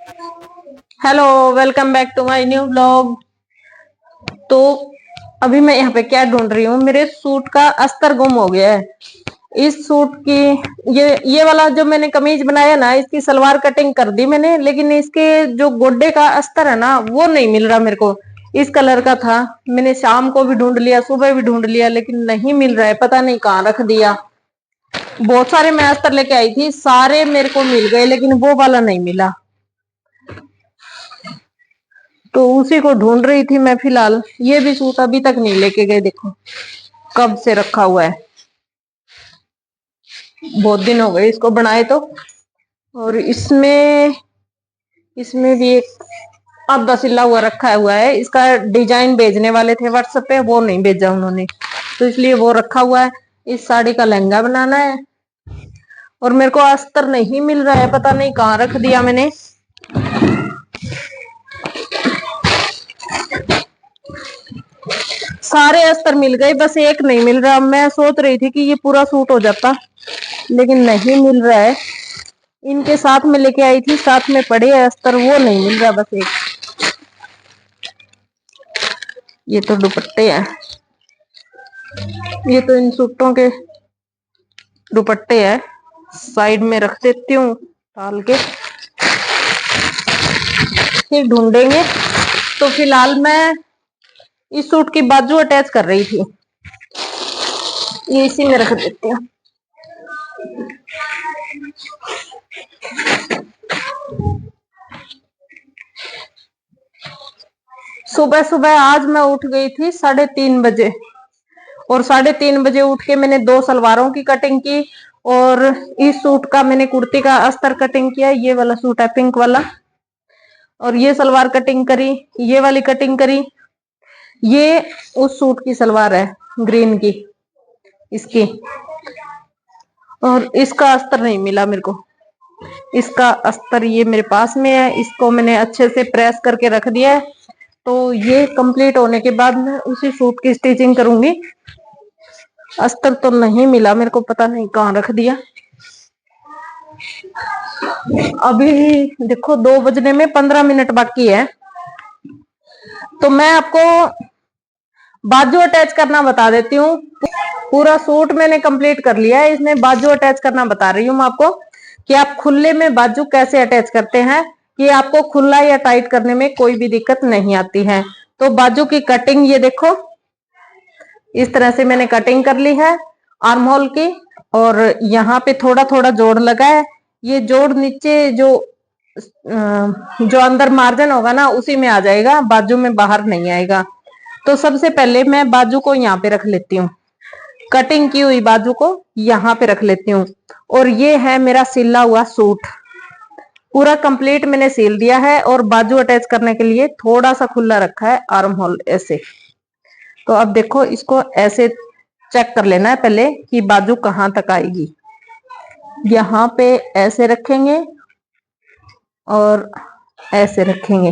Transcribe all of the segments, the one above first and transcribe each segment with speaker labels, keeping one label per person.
Speaker 1: Hello, welcome back to my new blog. तो अभी मैं यहाँ पे क्या ढूंढ रही हूँ, मेरे सूट का अस्तर गुम हो गया है। इस सूट की ये वाला जो मैंने कमीज बनाया ना, इसकी सलवार कटिंग कर दी मैंने, लेकिन इसके जो गोड्डे का अस्तर है ना वो नहीं मिल रहा मेरे को। इस कलर का था, मैंने शाम को भी ढूंढ लिया, सुबह भी ढूंढ लिया, लेकिन नहीं मिल रहा है, पता नहीं कहाँ रख दिया। बहुत सारे मैं अस्तर लेके आई थी, सारे मेरे को मिल गए, लेकिन वो वाला नहीं मिला। तो उसी को ढूंढ रही थी मैं फिलहाल। ये भी सूट अभी तक नहीं लेके गए, देखो कब से रखा हुआ है, बहुत दिन हो गए इसको बनाए तो। और इसमें इसमें भी एक आधा सिला हुआ रखा हुआ है, इसका डिजाइन भेजने वाले थे व्हाट्सएप पे, वो नहीं भेजा उन्होंने, तो इसलिए वो रखा हुआ है। इस साड़ी का लहंगा बनाना है और मेरे को अस्तर नहीं मिल रहा है, पता नहीं कहाँ रख दिया मैंने। सारे अस्तर मिल गए, बस एक नहीं मिल रहा। मैं सोच रही थी कि ये पूरा सूट हो जाता, लेकिन नहीं मिल रहा है। इनके साथ में लेके आई थी, साथ में पड़े अस्तर, वो नहीं मिल रहा, बस एक। ये तो दुपट्टे हैं, ये तो इन सूटों के दुपट्टे हैं। साइड में रख देती हूँ डाल के, फिर ढूंढेंगे। तो फिलहाल मैं इस सूट की बाजू अटैच कर रही थी, ये इसी में रख देती हूँ। सुबह सुबह आज मैं उठ गई थी 3:30 बजे, और 3:30 बजे उठ के मैंने 2 सलवारों की कटिंग की, और इस सूट का मैंने कुर्ती का अस्तर कटिंग किया। ये वाला सूट है पिंक वाला, और ये सलवार कटिंग करी, ये वाली कटिंग करी। ये उस सूट की सलवार है ग्रीन की, इसकी। और इसका अस्तर नहीं मिला मेरे को, इसका अस्तर ये मेरे पास में है, इसको मैंने अच्छे से प्रेस करके रख दिया है। तो ये कंप्लीट होने के बाद मैं उसी सूट की स्टिचिंग करूंगी। अस्तर तो नहीं मिला मेरे को, पता नहीं कहाँ रख दिया। अभी देखो 2 बजने में 15 मिनट बाकी है। तो मैं आपको बाजू अटैच करना बता देती हूँ। पूरा सूट मैंने कंप्लीट कर लिया है, इसमें बाजू अटैच करना बता रही हूँ मैं आपको, कि आप खुले में बाजू कैसे अटैच करते हैं, कि आपको खुला या टाइट करने में कोई भी दिक्कत नहीं आती है। तो बाजू की कटिंग ये देखो, इस तरह से मैंने कटिंग कर ली है आर्म होल की, और यहाँ पे थोड़ा थोड़ा जोड़ लगा है। ये जोड़ नीचे जो अंदर मार्जिन होगा ना उसी में आ जाएगा, बाजू में बाहर नहीं आएगा। तो सबसे पहले मैं बाजू को यहाँ पे रख लेती हूँ, कटिंग की हुई बाजू को यहाँ पे रख लेती हूँ। और ये है मेरा सिला हुआ सूट, पूरा कंप्लीट मैंने सिल दिया है, और बाजू अटैच करने के लिए थोड़ा सा खुला रखा है आर्म होल ऐसे। तो अब देखो, इसको ऐसे चेक कर लेना है पहले कि बाजू कहाँ तक आएगी। यहाँ पे ऐसे रखेंगे और ऐसे रखेंगे,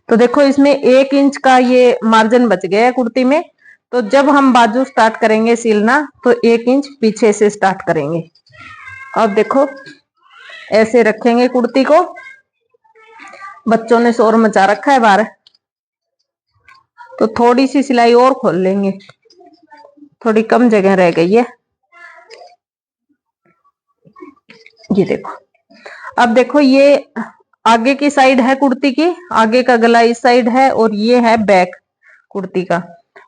Speaker 1: तो देखो इसमें 1 इंच का ये मार्जिन बच गया है कुर्ती में। तो जब हम बाजू स्टार्ट करेंगे सिलना, तो 1 इंच पीछे से स्टार्ट करेंगे। अब देखो ऐसे रखेंगे कुर्ती को। बच्चों ने शोर मचा रखा है बाहर, तो थोड़ी सी सिलाई और खोल लेंगे, थोड़ी कम जगह रह गई है। ये देखो, अब देखो ये आगे की साइड है कुर्ती की, आगे का गला इस साइड है, और ये है बैक कुर्ती का।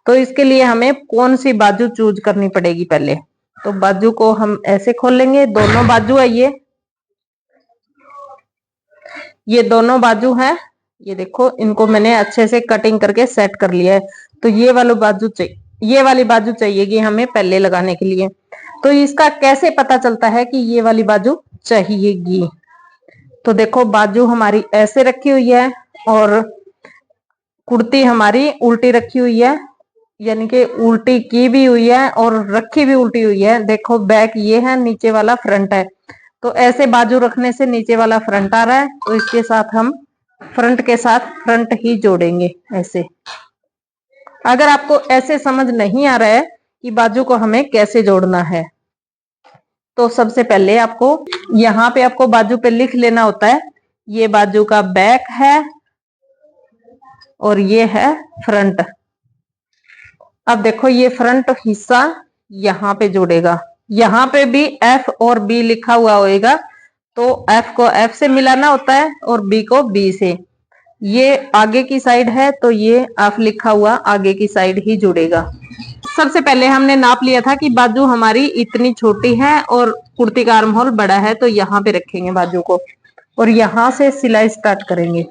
Speaker 1: तो इसके लिए हमें कौन सी बाजू चूज करनी पड़ेगी पहले। तो बाजू को हम ऐसे खोल लेंगे, दोनों बाजू है ये दोनों बाजू है। ये देखो, इनको मैंने अच्छे से कटिंग करके सेट कर लिया है। तो ये वाली बाजू चाहिए, ये वाली बाजू चाहिएगी हमें पहले लगाने के लिए। तो इसका कैसे पता चलता है कि ये वाली बाजू चाहिएगी। तो देखो बाजू हमारी ऐसे रखी हुई है, और कुर्ती हमारी उल्टी रखी हुई है, यानी कि उल्टी की भी हुई है और रखी भी उल्टी हुई है। देखो बैक ये है, नीचे वाला फ्रंट है। तो ऐसे बाजू रखने से नीचे वाला फ्रंट आ रहा है, तो इसके साथ हम फ्रंट के साथ फ्रंट ही जोड़ेंगे ऐसे। अगर आपको ऐसे समझ नहीं आ रहा है कि बाजू को हमें कैसे जोड़ना है, तो सबसे पहले आपको यहाँ पे आपको बाजू पे लिख लेना होता है, ये बाजू का बैक है और ये है फ्रंट। अब देखो ये फ्रंट हिस्सा यहाँ पे जुड़ेगा, यहाँ पे भी F और B लिखा हुआ होएगा, तो F को F से मिलाना होता है और B को B से। ये आगे की साइड है तो ये F लिखा हुआ आगे की साइड ही जुड़ेगा। सबसे पहले हमने नाप लिया था कि बाजू हमारी इतनी छोटी है और कुर्ती का आर्म होल बड़ा है, तो यहाँ पे रखेंगे बाजू को और यहाँ से सिलाई स्टार्ट करेंगे।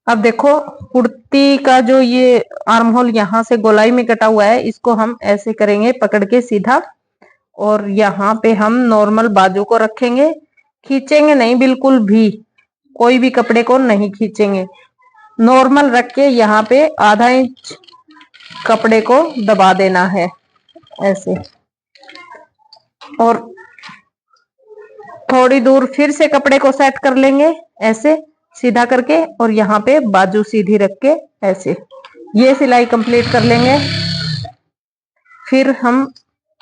Speaker 1: अब देखो कुर्ती का जो ये आर्म होल यहाँ से गोलाई में कटा हुआ है, इसको हम ऐसे करेंगे पकड़ के सीधा, और यहाँ पे हम नॉर्मल बाजू को रखेंगे। खींचेंगे नहीं, बिल्कुल भी कोई भी कपड़े को नहीं खींचेंगे, नॉर्मल रख के यहाँ पे आधा इंच कपड़े को दबा देना है ऐसे, और थोड़ी दूर फिर से कपड़े को सेट कर लेंगे ऐसे सीधा करके, और यहाँ पे बाजू सीधी रख के ऐसे ये सिलाई कंप्लीट कर लेंगे। फिर हम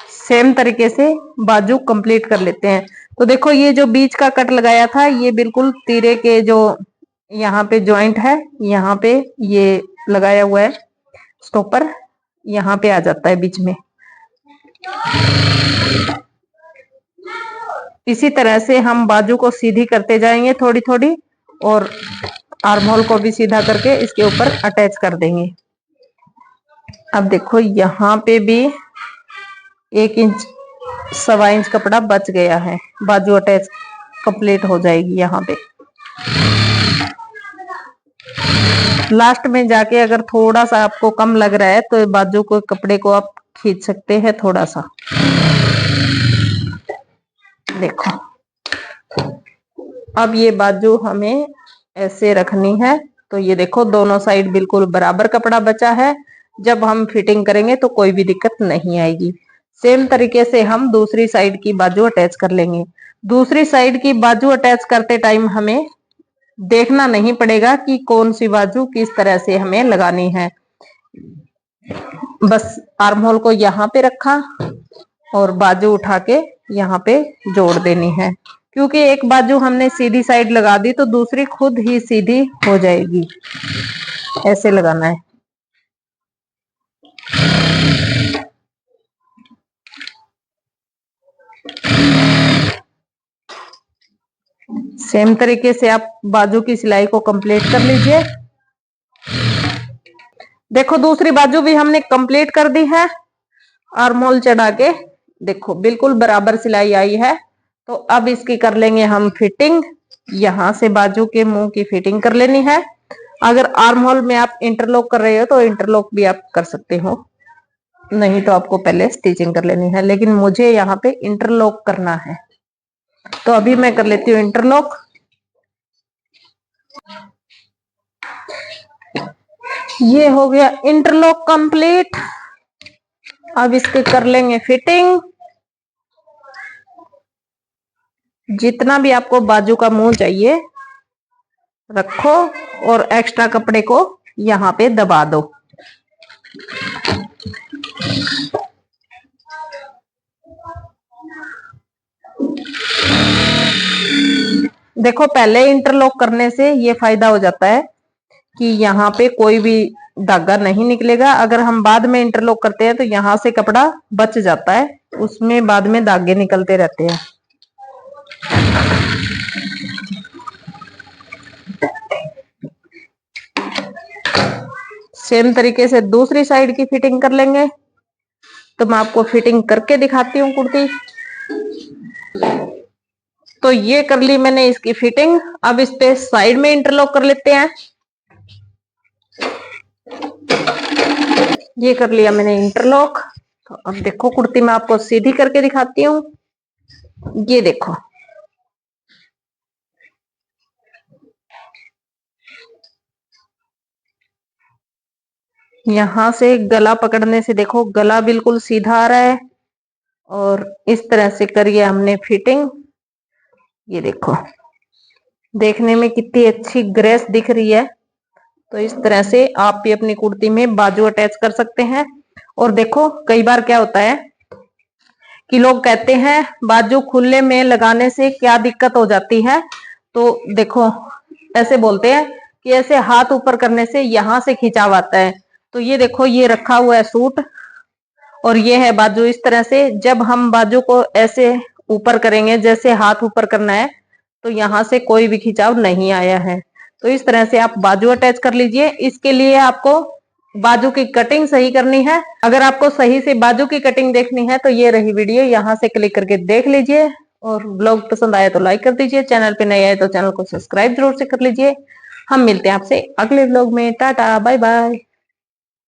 Speaker 1: सेम तरीके से बाजू कंप्लीट कर लेते हैं। तो देखो ये जो बीच का कट लगाया था, ये बिल्कुल तीरे के जो यहाँ पे जॉइंट है, यहाँ पे ये लगाया हुआ है स्टॉपर, यहाँ पे आ जाता है बीच में। इसी तरह से हम बाजू को सीधी करते जाएंगे थोड़ी थोड़ी, और आर्म होल को भी सीधा करके इसके ऊपर अटैच कर देंगे। अब देखो यहाँ पे भी 1 इंच 1.25 इंच कपड़ा बच गया है, बाजू अटैच कंप्लीट हो जाएगी। यहाँ पे लास्ट में जाके अगर थोड़ा सा आपको कम लग रहा है तो बाजू को कपड़े को आप खींच सकते हैं थोड़ा सा। देखो अब ये बाजू हमें ऐसे रखनी है, तो ये देखो दोनों साइड बिल्कुल बराबर कपड़ा बचा है। जब हम फिटिंग करेंगे तो कोई भी दिक्कत नहीं आएगी। सेम तरीके से हम दूसरी साइड की बाजू अटैच कर लेंगे। दूसरी साइड की बाजू अटैच करते टाइम हमें देखना नहीं पड़ेगा कि कौन सी बाजू किस तरह से हमें लगानी है। बस आर्म होल को यहाँ पे रखा और बाजू उठा के यहाँ पे जोड़ देनी है, क्योंकि एक बाजू हमने सीधी साइड लगा दी तो दूसरी खुद ही सीधी हो जाएगी। ऐसे लगाना है। सेम तरीके से आप बाजू की सिलाई को कंप्लीट कर लीजिए। देखो दूसरी बाजू भी हमने कंप्लीट कर दी है। आर्म होल चढ़ा के देखो बिल्कुल बराबर सिलाई आई है। तो अब इसकी कर लेंगे हम फिटिंग। यहाँ से बाजू के मुंह की फिटिंग कर लेनी है। अगर आर्म होल में आप इंटरलॉक कर रहे हो तो इंटरलॉक भी आप कर सकते हो, नहीं तो आपको पहले स्टिचिंग कर लेनी है, लेकिन मुझे यहाँ पे इंटरलॉक करना है तो अभी मैं कर लेती हूँ इंटरलॉक। ये हो गया इंटरलॉक कंप्लीट। अब इसके कर लेंगे फिटिंग। जितना भी आपको बाजू का मुंह चाहिए रखो और एक्स्ट्रा कपड़े को यहाँ पे दबा दो। देखो पहले इंटरलॉक करने से ये फायदा हो जाता है कि यहाँ पे कोई भी धागा नहीं निकलेगा। अगर हम बाद में इंटरलॉक करते हैं तो यहाँ से कपड़ा बच जाता है, उसमें बाद में धागे निकलते रहते हैं। सेम तरीके से दूसरी साइड की फिटिंग कर लेंगे। तो मैं आपको फिटिंग करके दिखाती हूँ कुर्ती। तो ये कर ली मैंने इसकी फिटिंग। अब इस पे साइड में इंटरलॉक कर लेते हैं। ये कर लिया मैंने इंटरलॉक। तो अब देखो कुर्ती मैं आपको सीधी करके दिखाती हूँ। ये देखो यहां से गला पकड़ने से देखो गला बिल्कुल सीधा आ रहा है, और इस तरह से करिए हमने फिटिंग। ये देखो देखने में कितनी अच्छी ग्रेस दिख रही है। तो इस तरह से आप भी अपनी कुर्ती में बाजू अटैच कर सकते हैं। और देखो कई बार क्या होता है कि लोग कहते हैं बाजू खुले में लगाने से क्या दिक्कत हो जाती है। तो देखो ऐसे बोलते हैं कि ऐसे हाथ ऊपर करने से यहां से खिंचाव आता है। तो ये देखो ये रखा हुआ है सूट और ये है बाजू। इस तरह से जब हम बाजू को ऐसे ऊपर करेंगे, जैसे हाथ ऊपर करना है, तो यहां से कोई भी खिंचाव नहीं आया है। तो इस तरह से आप बाजू अटैच कर लीजिए। इसके लिए आपको बाजू की कटिंग सही करनी है। अगर आपको सही से बाजू की कटिंग देखनी है तो ये रही वीडियो, यहाँ से क्लिक करके देख लीजिए। और ब्लॉग पसंद आया तो लाइक कर दीजिए, चैनल पे नए आए तो चैनल को सब्सक्राइब जरूर से कर लीजिए। हम मिलते हैं आपसे अगले ब्लॉग में। Tata bye bye.